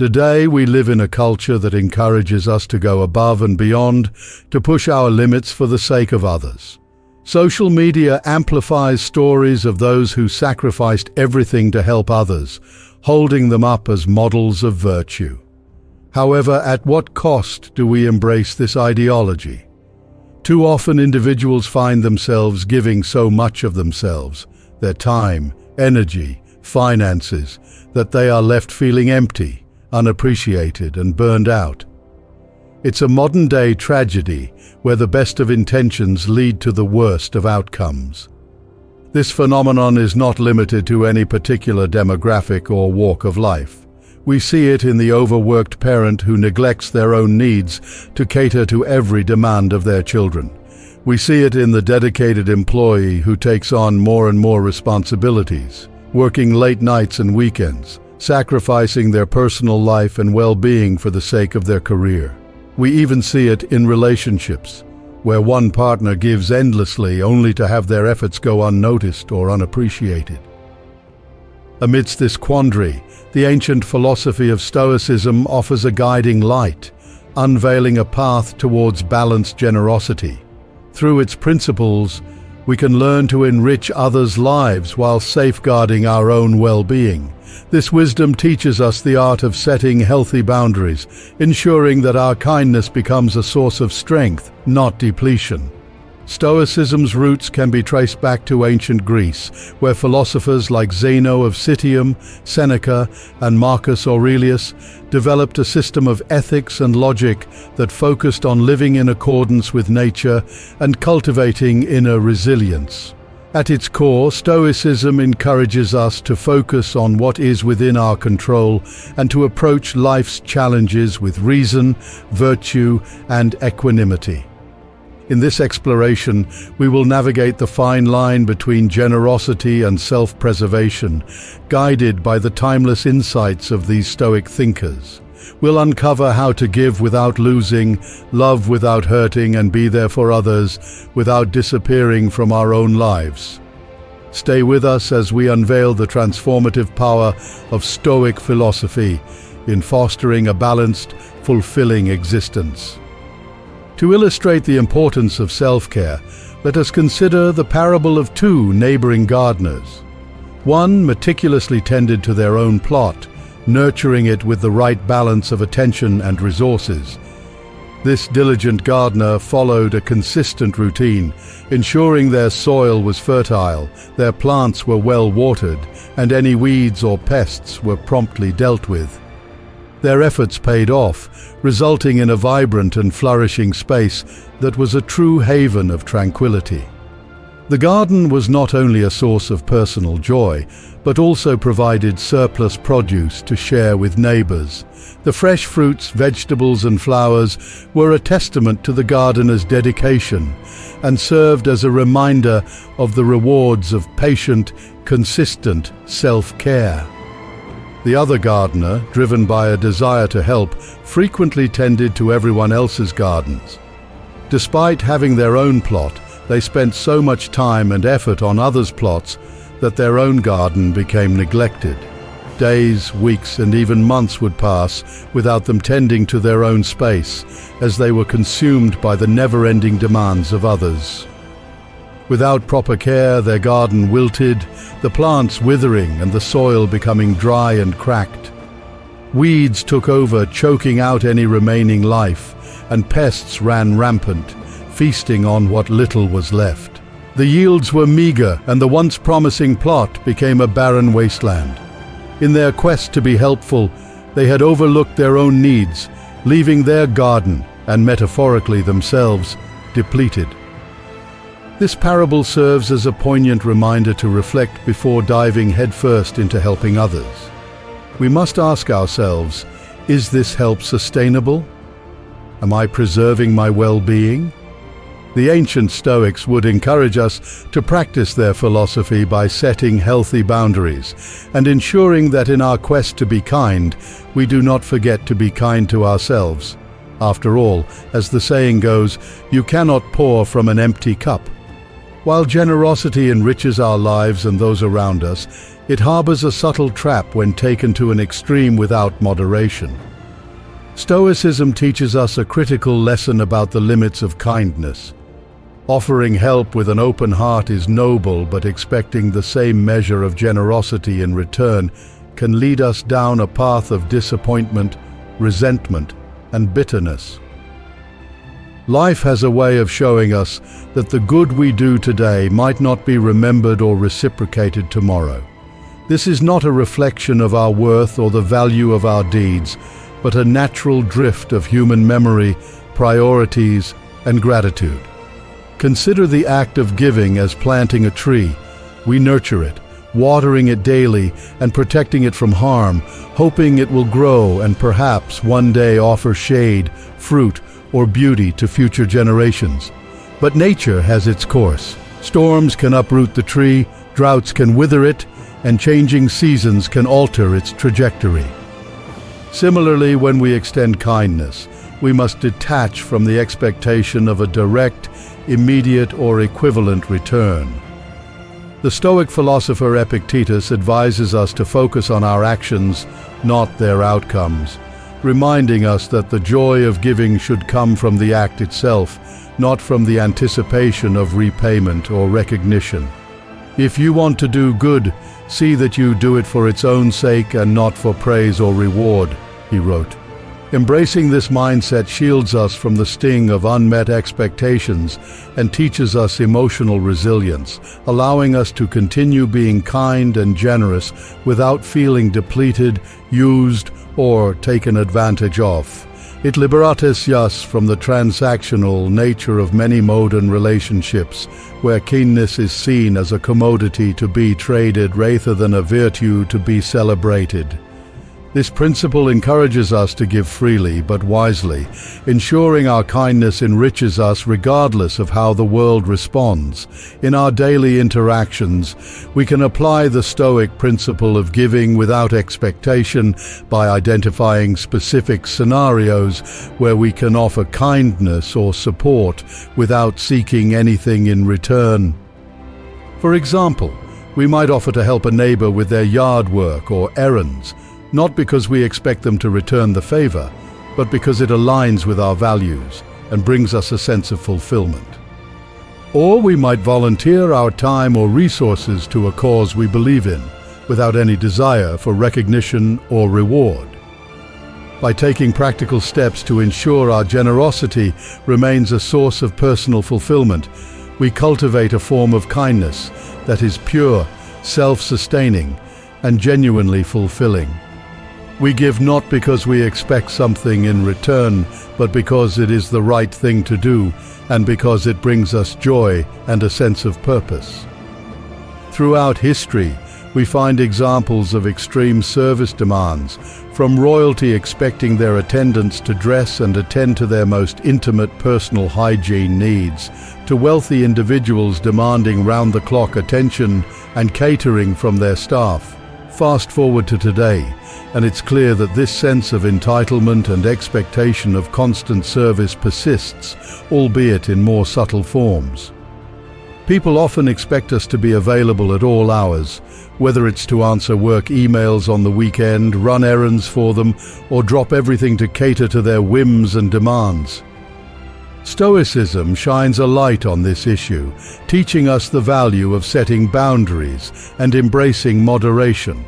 Today, we live in a culture that encourages us to go above and beyond, to push our limits for the sake of others. Social media amplifies stories of those who sacrificed everything to help others, holding them up as models of virtue. However, at what cost do we embrace this ideology? Too often individuals find themselves giving so much of themselves, their time, energy, finances, that they are left feeling empty, unappreciated, and burned out. It's a modern-day tragedy where the best of intentions lead to the worst of outcomes. This phenomenon is not limited to any particular demographic or walk of life. We see it in the overworked parent who neglects their own needs to cater to every demand of their children. We see it in the dedicated employee who takes on more and more responsibilities, working late nights and weekends, sacrificing their personal life and well-being for the sake of their career. We even see it in relationships, where one partner gives endlessly only to have their efforts go unnoticed or unappreciated. Amidst this quandary, the ancient philosophy of Stoicism offers a guiding light, unveiling a path towards balanced generosity. Through its principles, we can learn to enrich others' lives while safeguarding our own well-being. This wisdom teaches us the art of setting healthy boundaries, ensuring that our kindness becomes a source of strength, not depletion. Stoicism's roots can be traced back to ancient Greece, where philosophers like Zeno of Citium, Seneca, and Marcus Aurelius developed a system of ethics and logic that focused on living in accordance with nature and cultivating inner resilience. At its core, Stoicism encourages us to focus on what is within our control and to approach life's challenges with reason, virtue, and equanimity. In this exploration, we will navigate the fine line between generosity and self-preservation, guided by the timeless insights of these Stoic thinkers. We'll uncover how to give without losing, love without hurting, and be there for others without disappearing from our own lives. Stay with us as we unveil the transformative power of Stoic philosophy in fostering a balanced, fulfilling existence. To illustrate the importance of self-care, let us consider the parable of two neighboring gardeners. One meticulously tended to their own plot, nurturing it with the right balance of attention and resources. This diligent gardener followed a consistent routine, ensuring their soil was fertile, their plants were well watered, and any weeds or pests were promptly dealt with. Their efforts paid off, resulting in a vibrant and flourishing space that was a true haven of tranquility. The garden was not only a source of personal joy, but also provided surplus produce to share with neighbors. The fresh fruits, vegetables, and flowers were a testament to the gardener's dedication and served as a reminder of the rewards of patient, consistent self-care. The other gardener, driven by a desire to help, frequently tended to everyone else's gardens. Despite having their own plot, they spent so much time and effort on others' plots that their own garden became neglected. Days, weeks, and even months would pass without them tending to their own space, as they were consumed by the never-ending demands of others. Without proper care, their garden wilted, the plants withering and the soil becoming dry and cracked. Weeds took over, choking out any remaining life, and pests ran rampant, feasting on what little was left. The yields were meager, and the once promising plot became a barren wasteland. In their quest to be helpful, they had overlooked their own needs, leaving their garden, and metaphorically themselves, depleted. This parable serves as a poignant reminder to reflect before diving headfirst into helping others. We must ask ourselves, is this help sustainable? Am I preserving my well-being? The ancient Stoics would encourage us to practice their philosophy by setting healthy boundaries and ensuring that in our quest to be kind, we do not forget to be kind to ourselves. After all, as the saying goes, you cannot pour from an empty cup. While generosity enriches our lives and those around us, It harbors a subtle trap when taken to an extreme without moderation. Stoicism teaches us a critical lesson about the limits of kindness. Offering help with an open heart is noble, but expecting the same measure of generosity in return can lead us down a path of disappointment, resentment, and bitterness. Life has a way of showing us that the good we do today might not be remembered or reciprocated tomorrow. This is not a reflection of our worth or the value of our deeds, but a natural drift of human memory, priorities, and gratitude. Consider the act of giving as planting a tree. We nurture it, watering it daily and protecting it from harm, hoping it will grow and perhaps one day offer shade, fruit, or beauty to future generations. But nature has its course. Storms can uproot the tree, droughts can wither it, and changing seasons can alter its trajectory. Similarly, when we extend kindness, we must detach from the expectation of a direct, immediate, or equivalent return. The Stoic philosopher Epictetus advises us to focus on our actions, not their outcomes, reminding us that the joy of giving should come from the act itself, not from the anticipation of repayment or recognition. If you want to do good, see that you do it for its own sake and not for praise or reward, he wrote. Embracing this mindset shields us from the sting of unmet expectations and teaches us emotional resilience, allowing us to continue being kind and generous without feeling depleted, used, or taken advantage of. It liberates us from the transactional nature of many modern relationships, where keenness is seen as a commodity to be traded rather than a virtue to be celebrated. This principle encourages us to give freely but wisely, ensuring our kindness enriches us regardless of how the world responds. In our daily interactions, we can apply the Stoic principle of giving without expectation by identifying specific scenarios where we can offer kindness or support without seeking anything in return. For example, we might offer to help a neighbor with their yard work or errands, not because we expect them to return the favor, but because it aligns with our values and brings us a sense of fulfillment. Or we might volunteer our time or resources to a cause we believe in, without any desire for recognition or reward. By taking practical steps to ensure our generosity remains a source of personal fulfillment, we cultivate a form of kindness that is pure, self-sustaining, and genuinely fulfilling. We give not because we expect something in return, but because it is the right thing to do, and because it brings us joy and a sense of purpose. Throughout history, we find examples of extreme service demands, from royalty expecting their attendants to dress and attend to their most intimate personal hygiene needs, to wealthy individuals demanding round-the-clock attention and catering from their staff. Fast forward to today, and it's clear that this sense of entitlement and expectation of constant service persists, albeit in more subtle forms. People often expect us to be available at all hours, whether it's to answer work emails on the weekend, run errands for them, or drop everything to cater to their whims and demands. Stoicism shines a light on this issue, teaching us the value of setting boundaries and embracing moderation.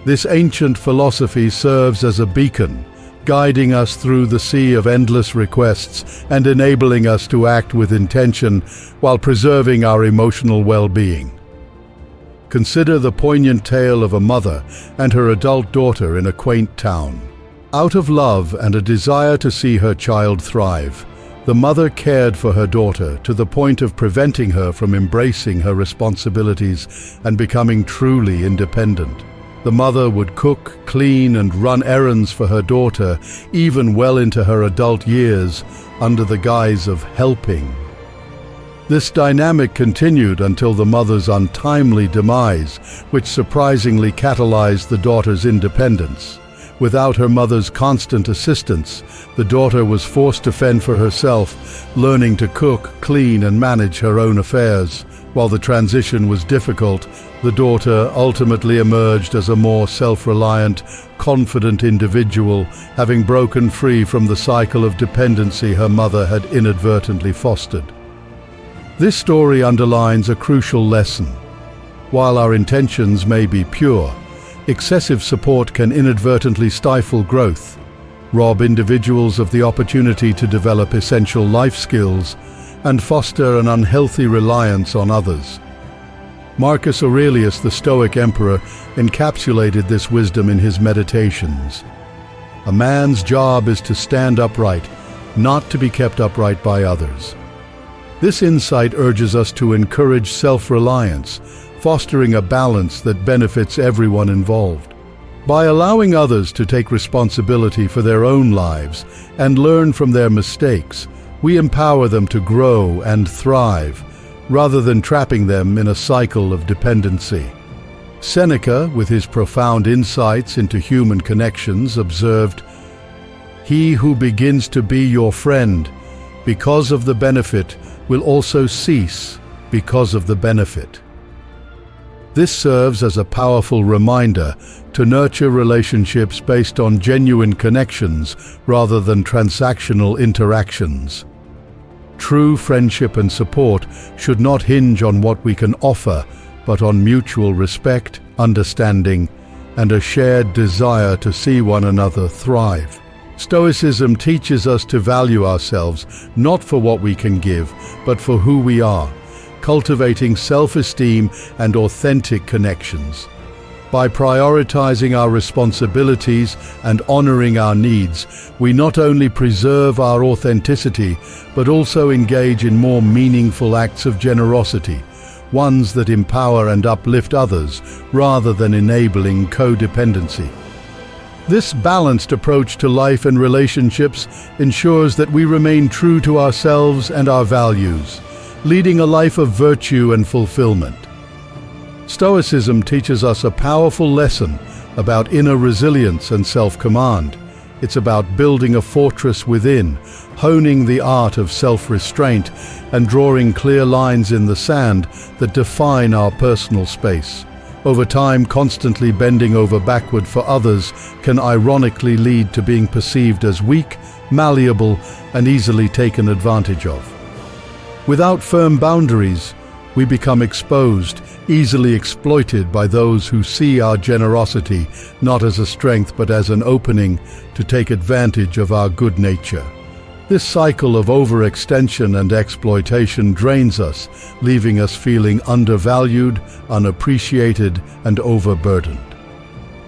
This ancient philosophy serves as a beacon, guiding us through the sea of endless requests and enabling us to act with intention while preserving our emotional well-being. Consider the poignant tale of a mother and her adult daughter in a quaint town. Out of love and a desire to see her child thrive, the mother cared for her daughter to the point of preventing her from embracing her responsibilities and becoming truly independent. The mother would cook, clean, and run errands for her daughter, even well into her adult years, under the guise of helping. This dynamic continued until the mother's untimely demise, which surprisingly catalyzed the daughter's independence. Without her mother's constant assistance, the daughter was forced to fend for herself, learning to cook, clean, and manage her own affairs. While the transition was difficult, the daughter ultimately emerged as a more self-reliant, confident individual, having broken free from the cycle of dependency her mother had inadvertently fostered. This story underlines a crucial lesson. While our intentions may be pure, excessive support can inadvertently stifle growth, rob individuals of the opportunity to develop essential life skills, and foster an unhealthy reliance on others. Marcus Aurelius, the Stoic emperor, encapsulated this wisdom in his Meditations. A man's job is to stand upright, not to be kept upright by others. This insight urges us to encourage self-reliance, fostering a balance that benefits everyone involved. By allowing others to take responsibility for their own lives and learn from their mistakes, we empower them to grow and thrive, rather than trapping them in a cycle of dependency. Seneca, with his profound insights into human connections, observed, "He who begins to be your friend because of the benefit will also cease because of the benefit." This serves as a powerful reminder to nurture relationships based on genuine connections rather than transactional interactions. True friendship and support should not hinge on what we can offer, but on mutual respect, understanding, and a shared desire to see one another thrive. Stoicism teaches us to value ourselves not for what we can give, but for who we are, cultivating self-esteem and authentic connections. By prioritizing our responsibilities and honoring our needs, we not only preserve our authenticity, but also engage in more meaningful acts of generosity, ones that empower and uplift others rather than enabling codependency. This balanced approach to life and relationships ensures that we remain true to ourselves and our values, leading a life of virtue and fulfillment. Stoicism teaches us a powerful lesson about inner resilience and self-command. It's about building a fortress within, honing the art of self-restraint, and drawing clear lines in the sand that define our personal space. Over time, constantly bending over backward for others can ironically lead to being perceived as weak, malleable, and easily taken advantage of. Without firm boundaries, we become exposed, easily exploited by those who see our generosity not as a strength but as an opening to take advantage of our good nature. This cycle of overextension and exploitation drains us, leaving us feeling undervalued, unappreciated, and overburdened.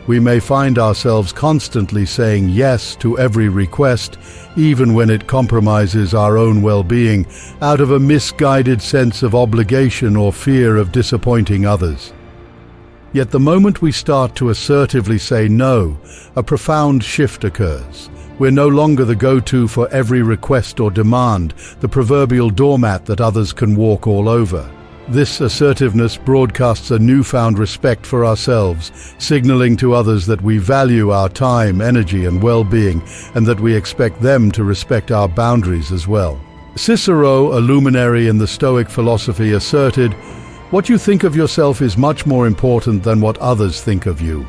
We may find ourselves constantly saying yes to every request, even when it compromises our own well-being, out of a misguided sense of obligation or fear of disappointing others. Yet the moment we start to assertively say no, a profound shift occurs. We're no longer the go-to for every request or demand, the proverbial doormat that others can walk all over. This assertiveness broadcasts a newfound respect for ourselves, signaling to others that we value our time, energy, and well-being, and that we expect them to respect our boundaries as well. Cicero, a luminary in the Stoic philosophy, asserted, "What you think of yourself is much more important than what others think of you."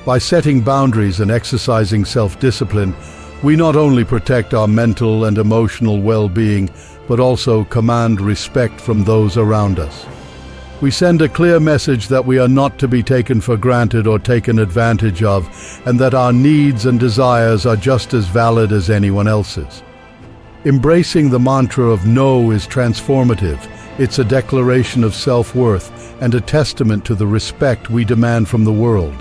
By setting boundaries and exercising self-discipline, we not only protect our mental and emotional well-being, but also command respect from those around us. We send a clear message that we are not to be taken for granted or taken advantage of, and that our needs and desires are just as valid as anyone else's. Embracing the mantra of no is transformative. It's a declaration of self-worth and a testament to the respect we demand from the world.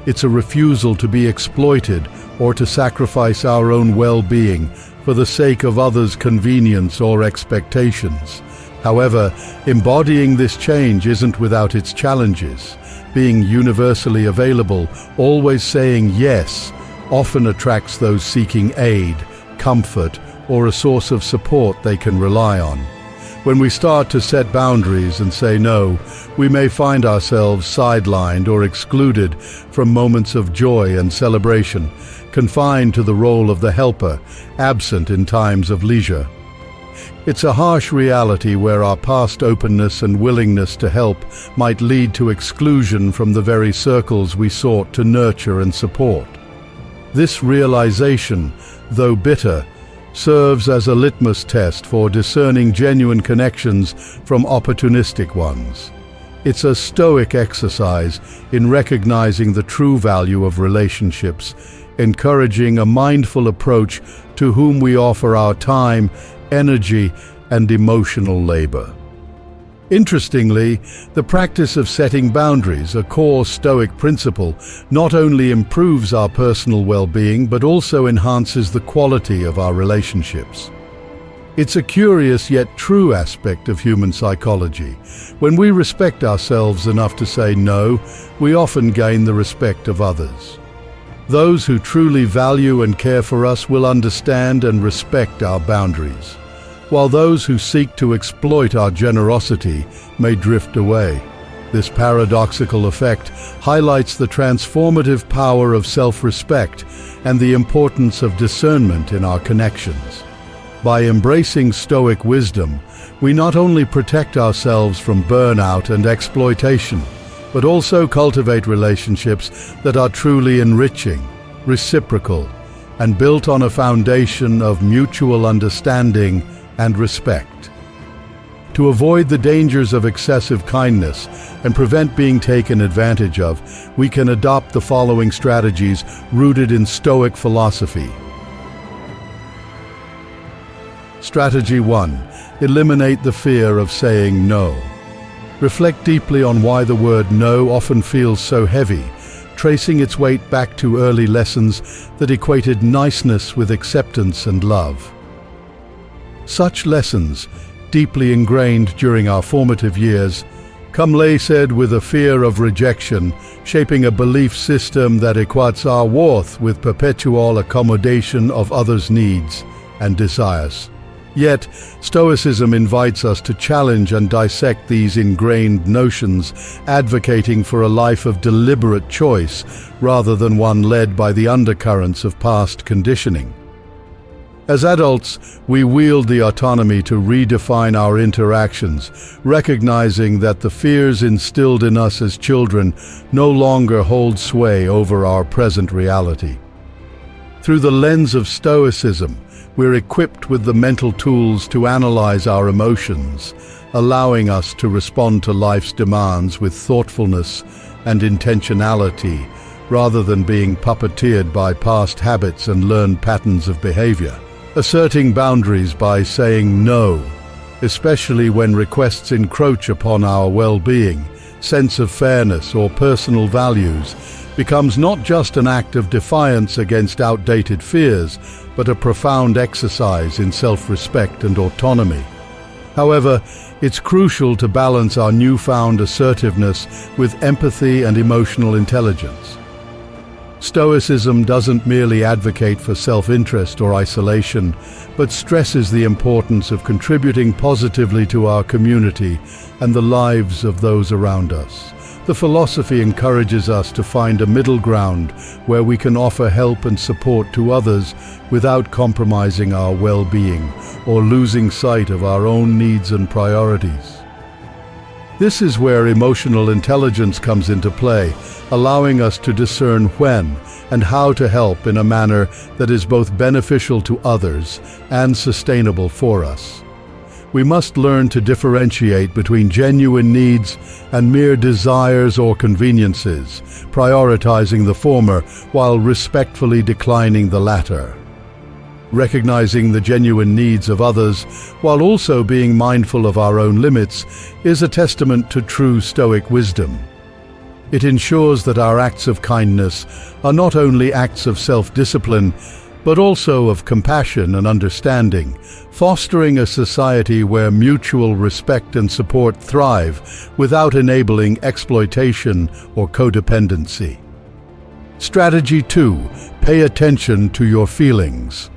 It's a refusal to be exploited or to sacrifice our own well-being for the sake of others' convenience or expectations. However, embodying this change isn't without its challenges. Being universally available, always saying yes, often attracts those seeking aid, comfort, or a source of support they can rely on. When we start to set boundaries and say no, we may find ourselves sidelined or excluded from moments of joy and celebration, confined to the role of the helper, absent in times of leisure. It's a harsh reality where our past openness and willingness to help might lead to exclusion from the very circles we sought to nurture and support. This realization, though bitter, serves as a litmus test for discerning genuine connections from opportunistic ones. It's a Stoic exercise in recognizing the true value of relationships, encouraging a mindful approach to whom we offer our time, energy, and emotional labor. Interestingly, the practice of setting boundaries, a core Stoic principle, not only improves our personal well-being but also enhances the quality of our relationships. It's a curious yet true aspect of human psychology. When we respect ourselves enough to say no, we often gain the respect of others. Those who truly value and care for us will understand and respect our boundaries, while those who seek to exploit our generosity may drift away. This paradoxical effect highlights the transformative power of self-respect and the importance of discernment in our connections. By embracing Stoic wisdom, we not only protect ourselves from burnout and exploitation, but also cultivate relationships that are truly enriching, reciprocal, and built on a foundation of mutual understanding and respect. To avoid the dangers of excessive kindness and prevent being taken advantage of, we can adopt the following strategies rooted in Stoic philosophy. Strategy 1. Eliminate the fear of saying no. Reflect deeply on why the word no often feels so heavy, tracing its weight back to early lessons that equated niceness with acceptance and love. Such lessons, deeply ingrained during our formative years, come laced with a fear of rejection, shaping a belief system that equates our worth with perpetual accommodation of others' needs and desires. Yet, Stoicism invites us to challenge and dissect these ingrained notions, advocating for a life of deliberate choice rather than one led by the undercurrents of past conditioning. As adults, we wield the autonomy to redefine our interactions, recognizing that the fears instilled in us as children no longer hold sway over our present reality. Through the lens of Stoicism, we're equipped with the mental tools to analyze our emotions, allowing us to respond to life's demands with thoughtfulness and intentionality, rather than being puppeteered by past habits and learned patterns of behavior. Asserting boundaries by saying no, especially when requests encroach upon our well-being, sense of fairness, or personal values, becomes not just an act of defiance against outdated fears, but a profound exercise in self-respect and autonomy. However, it's crucial to balance our newfound assertiveness with empathy and emotional intelligence. Stoicism doesn't merely advocate for self-interest or isolation, but stresses the importance of contributing positively to our community and the lives of those around us. The philosophy encourages us to find a middle ground where we can offer help and support to others without compromising our well-being or losing sight of our own needs and priorities. This is where emotional intelligence comes into play, allowing us to discern when and how to help in a manner that is both beneficial to others and sustainable for us. We must learn to differentiate between genuine needs and mere desires or conveniences, prioritizing the former while respectfully declining the latter. Recognizing the genuine needs of others while also being mindful of our own limits is a testament to true Stoic wisdom. It ensures that our acts of kindness are not only acts of self-discipline, but also of compassion and understanding, fostering a society where mutual respect and support thrive without enabling exploitation or codependency. Strategy 2. Pay attention to your feelings.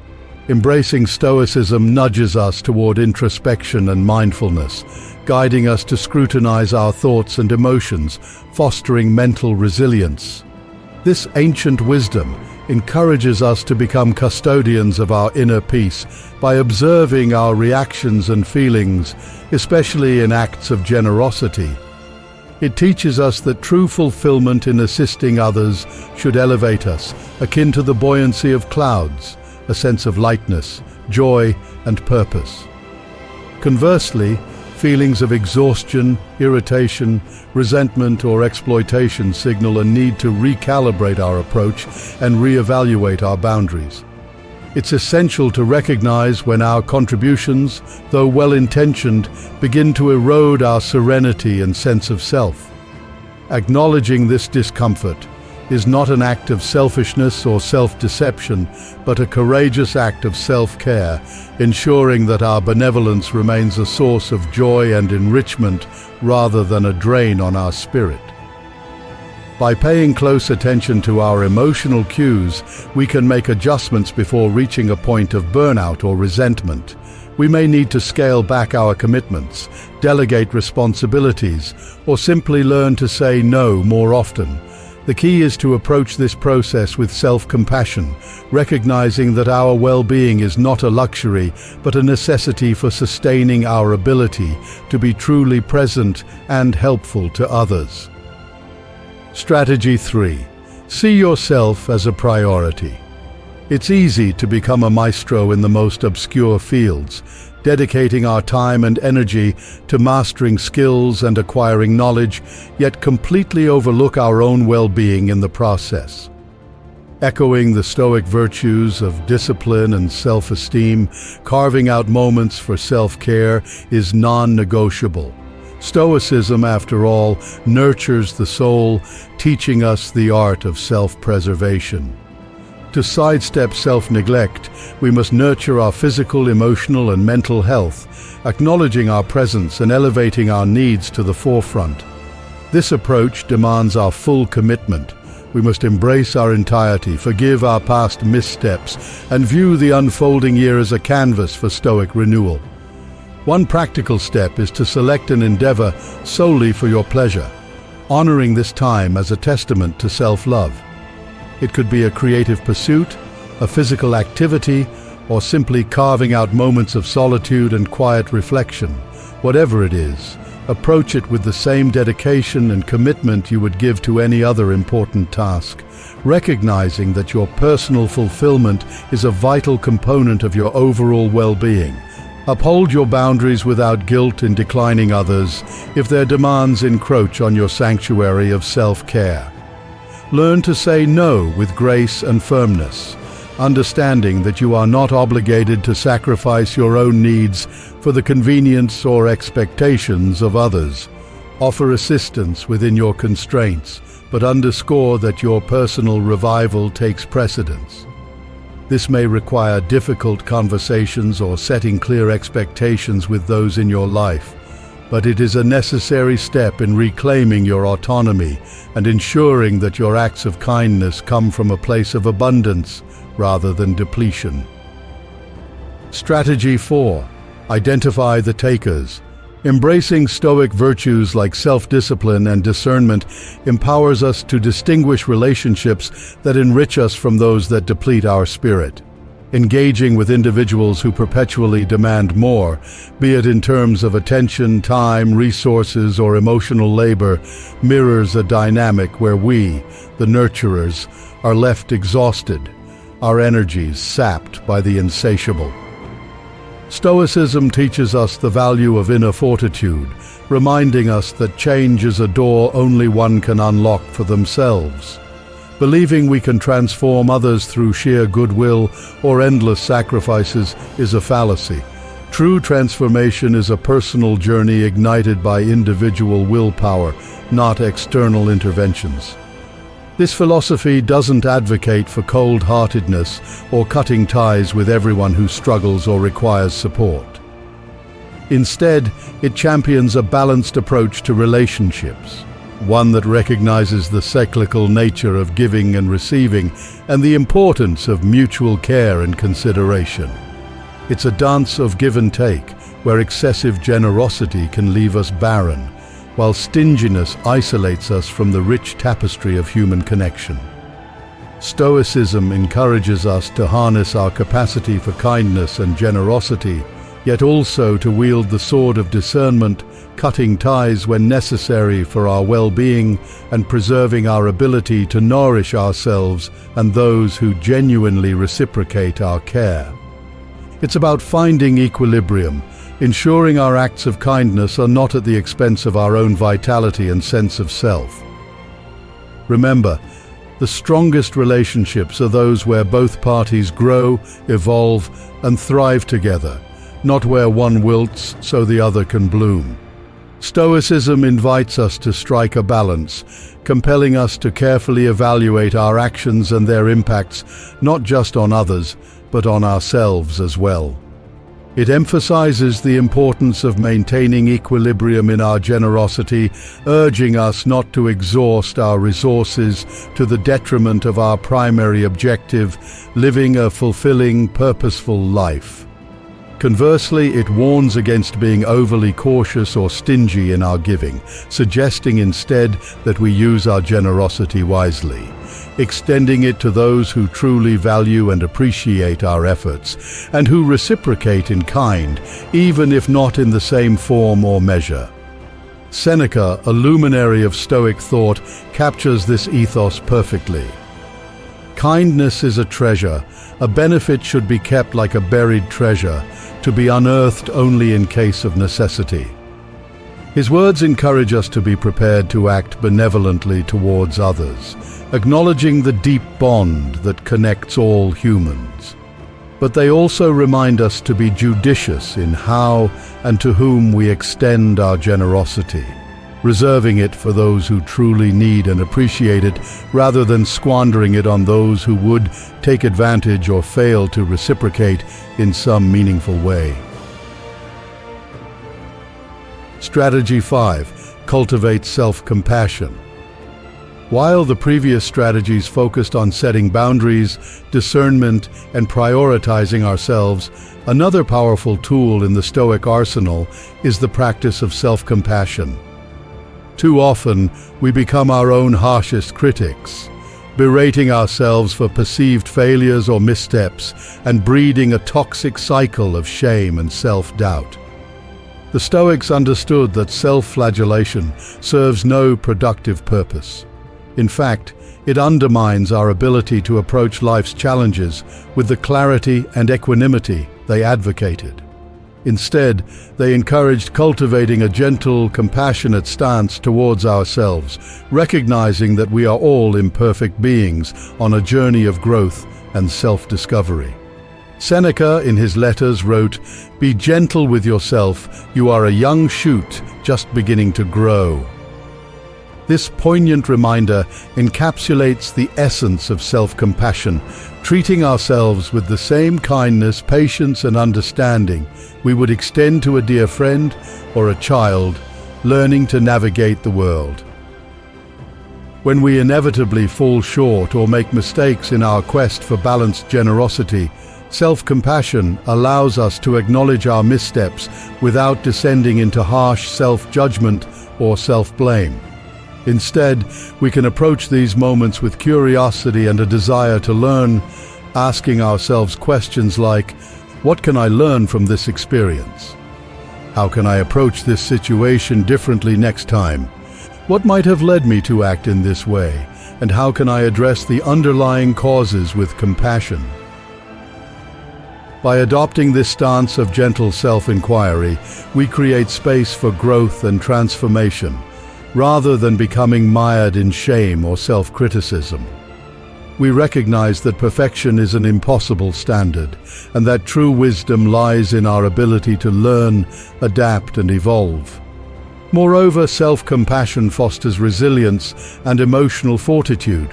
Embracing Stoicism nudges us toward introspection and mindfulness, guiding us to scrutinize our thoughts and emotions, fostering mental resilience. This ancient wisdom, encourages us to become custodians of our inner peace by observing our reactions and feelings, especially in acts of generosity. It teaches us that true fulfillment in assisting others should elevate us, akin to the buoyancy of clouds, a sense of lightness, joy, and purpose. Conversely, feelings of exhaustion, irritation, resentment, or exploitation signal a need to recalibrate our approach and reevaluate our boundaries. It's essential to recognize when our contributions, though well-intentioned, begin to erode our serenity and sense of self. Acknowledging this discomfort is not an act of selfishness or self-deception, but a courageous act of self-care, ensuring that our benevolence remains a source of joy and enrichment rather than a drain on our spirit. By paying close attention to our emotional cues, we can make adjustments before reaching a point of burnout or resentment. We may need to scale back our commitments, delegate responsibilities, or simply learn to say no more often. The key is to approach this process with self-compassion, recognizing that our well-being is not a luxury, but a necessity for sustaining our ability to be truly present and helpful to others. Strategy 3. See yourself as a priority. It's easy to become a maestro in the most obscure fields, dedicating our time and energy to mastering skills and acquiring knowledge, yet completely overlook our own well-being in the process. Echoing the Stoic virtues of discipline and self-esteem, carving out moments for self-care is non-negotiable. Stoicism, after all, nurtures the soul, teaching us the art of self-preservation. To sidestep self-neglect, we must nurture our physical, emotional, and mental health, acknowledging our presence and elevating our needs to the forefront. This approach demands our full commitment. We must embrace our entirety, forgive our past missteps, and view the unfolding year as a canvas for Stoic renewal. One practical step is to select an endeavor solely for your pleasure, honoring this time as a testament to self-love. It could be a creative pursuit, a physical activity, or simply carving out moments of solitude and quiet reflection. Whatever it is, approach it with the same dedication and commitment you would give to any other important task, recognizing that your personal fulfillment is a vital component of your overall well-being. Uphold your boundaries without guilt in declining others if their demands encroach on your sanctuary of self-care. Learn to say no with grace and firmness, understanding that you are not obligated to sacrifice your own needs for the convenience or expectations of others. Offer assistance within your constraints, but underscore that your personal revival takes precedence. This may require difficult conversations or setting clear expectations with those in your life, but it is a necessary step in reclaiming your autonomy and ensuring that your acts of kindness come from a place of abundance rather than depletion. Strategy 4. Identify the takers. Embracing Stoic virtues like self-discipline and discernment empowers us to distinguish relationships that enrich us from those that deplete our spirit. Engaging with individuals who perpetually demand more, be it in terms of attention, time, resources, or emotional labor, mirrors a dynamic where we, the nurturers, are left exhausted, our energies sapped by the insatiable. Stoicism teaches us the value of inner fortitude, reminding us that change is a door only one can unlock for themselves. Believing we can transform others through sheer goodwill or endless sacrifices is a fallacy. True transformation is a personal journey ignited by individual willpower, not external interventions. This philosophy doesn't advocate for cold-heartedness or cutting ties with everyone who struggles or requires support. Instead, it champions a balanced approach to relationships, one that recognizes the cyclical nature of giving and receiving and the importance of mutual care and consideration. It's a dance of give and take, where excessive generosity can leave us barren, while stinginess isolates us from the rich tapestry of human connection. Stoicism encourages us to harness our capacity for kindness and generosity, yet also to wield the sword of discernment, cutting ties when necessary for our well-being and preserving our ability to nourish ourselves and those who genuinely reciprocate our care. It's about finding equilibrium, ensuring our acts of kindness are not at the expense of our own vitality and sense of self. Remember, the strongest relationships are those where both parties grow, evolve, and thrive together, not where one wilts so the other can bloom. Stoicism invites us to strike a balance, compelling us to carefully evaluate our actions and their impacts, not just on others, but on ourselves as well. It emphasizes the importance of maintaining equilibrium in our generosity, urging us not to exhaust our resources to the detriment of our primary objective, living a fulfilling, purposeful life. Conversely, it warns against being overly cautious or stingy in our giving, suggesting instead that we use our generosity wisely, extending it to those who truly value and appreciate our efforts, and who reciprocate in kind, even if not in the same form or measure. Seneca, a luminary of Stoic thought, captures this ethos perfectly. Kindness is a treasure. A benefit should be kept like a buried treasure, to be unearthed only in case of necessity. His words encourage us to be prepared to act benevolently towards others, acknowledging the deep bond that connects all humans. But they also remind us to be judicious in how and to whom we extend our generosity, reserving it for those who truly need and appreciate it, rather than squandering it on those who would take advantage or fail to reciprocate in some meaningful way. Strategy 5. Cultivate self-compassion. While the previous strategies focused on setting boundaries, discernment, and prioritizing ourselves, another powerful tool in the Stoic arsenal is the practice of self-compassion. Too often, we become our own harshest critics, berating ourselves for perceived failures or missteps and breeding a toxic cycle of shame and self-doubt. The Stoics understood that self-flagellation serves no productive purpose. In fact, it undermines our ability to approach life's challenges with the clarity and equanimity they advocated. Instead, they encouraged cultivating a gentle, compassionate stance towards ourselves, recognizing that we are all imperfect beings on a journey of growth and self-discovery. Seneca, in his letters, wrote, "Be gentle with yourself, you are a young shoot just beginning to grow." This poignant reminder encapsulates the essence of self-compassion, treating ourselves with the same kindness, patience, and understanding we would extend to a dear friend or a child learning to navigate the world. When we inevitably fall short or make mistakes in our quest for balanced generosity, self-compassion allows us to acknowledge our missteps without descending into harsh self-judgment or self-blame. Instead, we can approach these moments with curiosity and a desire to learn, asking ourselves questions like, what can I learn from this experience? How can I approach this situation differently next time? What might have led me to act in this way? And how can I address the underlying causes with compassion? By adopting this stance of gentle self-inquiry, we create space for growth and transformation, rather than becoming mired in shame or self-criticism. We recognize that perfection is an impossible standard, and that true wisdom lies in our ability to learn, adapt, and evolve. Moreover, self-compassion fosters resilience and emotional fortitude.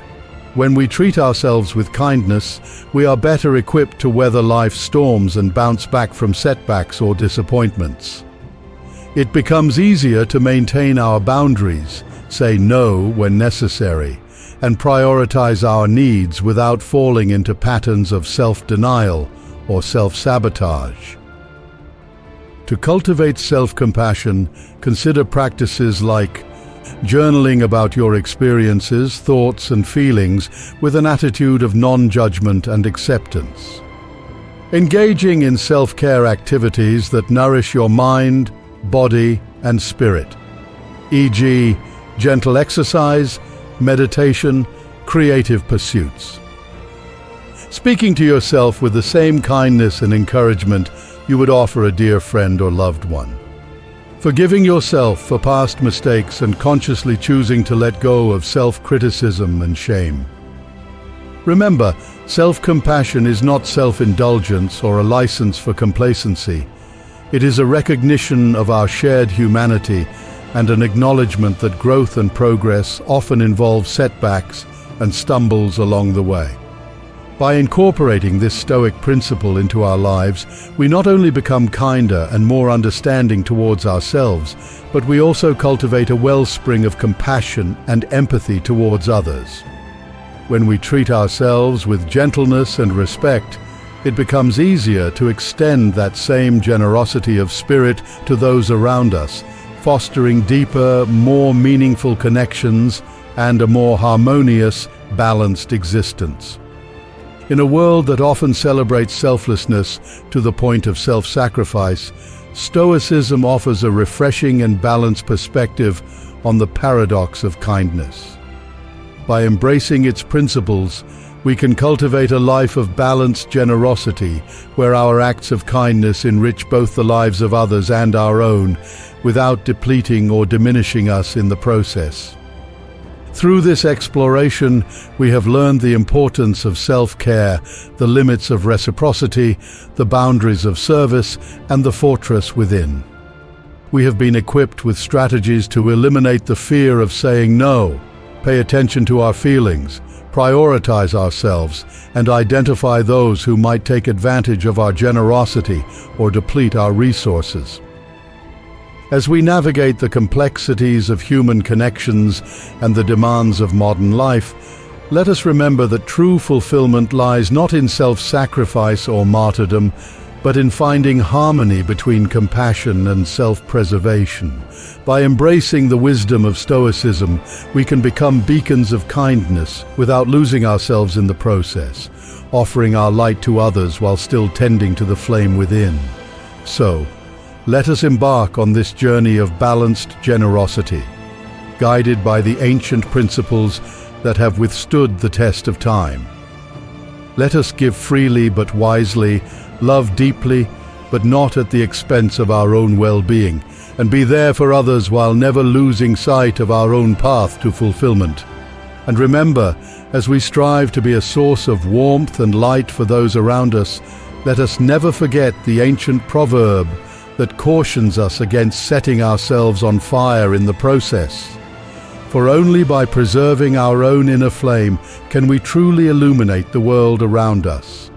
When we treat ourselves with kindness, we are better equipped to weather life's storms and bounce back from setbacks or disappointments. It becomes easier to maintain our boundaries, say no when necessary, and prioritize our needs without falling into patterns of self-denial or self-sabotage. To cultivate self-compassion, consider practices like journaling about your experiences, thoughts, and feelings with an attitude of non-judgment and acceptance. Engaging in self-care activities that nourish your mind, body, and spirit, e.g., gentle exercise, meditation, creative pursuits. Speaking to yourself with the same kindness and encouragement you would offer a dear friend or loved one. Forgiving yourself for past mistakes and consciously choosing to let go of self-criticism and shame. Remember, self-compassion is not self-indulgence or a license for complacency. It is a recognition of our shared humanity and an acknowledgement that growth and progress often involve setbacks and stumbles along the way. By incorporating this Stoic principle into our lives, we not only become kinder and more understanding towards ourselves, but we also cultivate a wellspring of compassion and empathy towards others. When we treat ourselves with gentleness and respect, it becomes easier to extend that same generosity of spirit to those around us, fostering deeper, more meaningful connections and a more harmonious, balanced existence. In a world that often celebrates selflessness to the point of self-sacrifice, Stoicism offers a refreshing and balanced perspective on the paradox of kindness. By embracing its principles, we can cultivate a life of balanced generosity, where our acts of kindness enrich both the lives of others and our own, without depleting or diminishing us in the process. Through this exploration, we have learned the importance of self-care, the limits of reciprocity, the boundaries of service, and the fortress within. We have been equipped with strategies to eliminate the fear of saying no, pay attention to our feelings, prioritize ourselves, and identify those who might take advantage of our generosity or deplete our resources. As we navigate the complexities of human connections and the demands of modern life, let us remember that true fulfillment lies not in self-sacrifice or martyrdom, but in finding harmony between compassion and self-preservation. By embracing the wisdom of Stoicism, we can become beacons of kindness without losing ourselves in the process, offering our light to others while still tending to the flame within. So, let us embark on this journey of balanced generosity, guided by the ancient principles that have withstood the test of time. Let us give freely but wisely, love deeply but not at the expense of our own well-being, and be there for others while never losing sight of our own path to fulfillment. And remember, as we strive to be a source of warmth and light for those around us, let us never forget the ancient proverb that cautions us against setting ourselves on fire in the process. For only by preserving our own inner flame can we truly illuminate the world around us.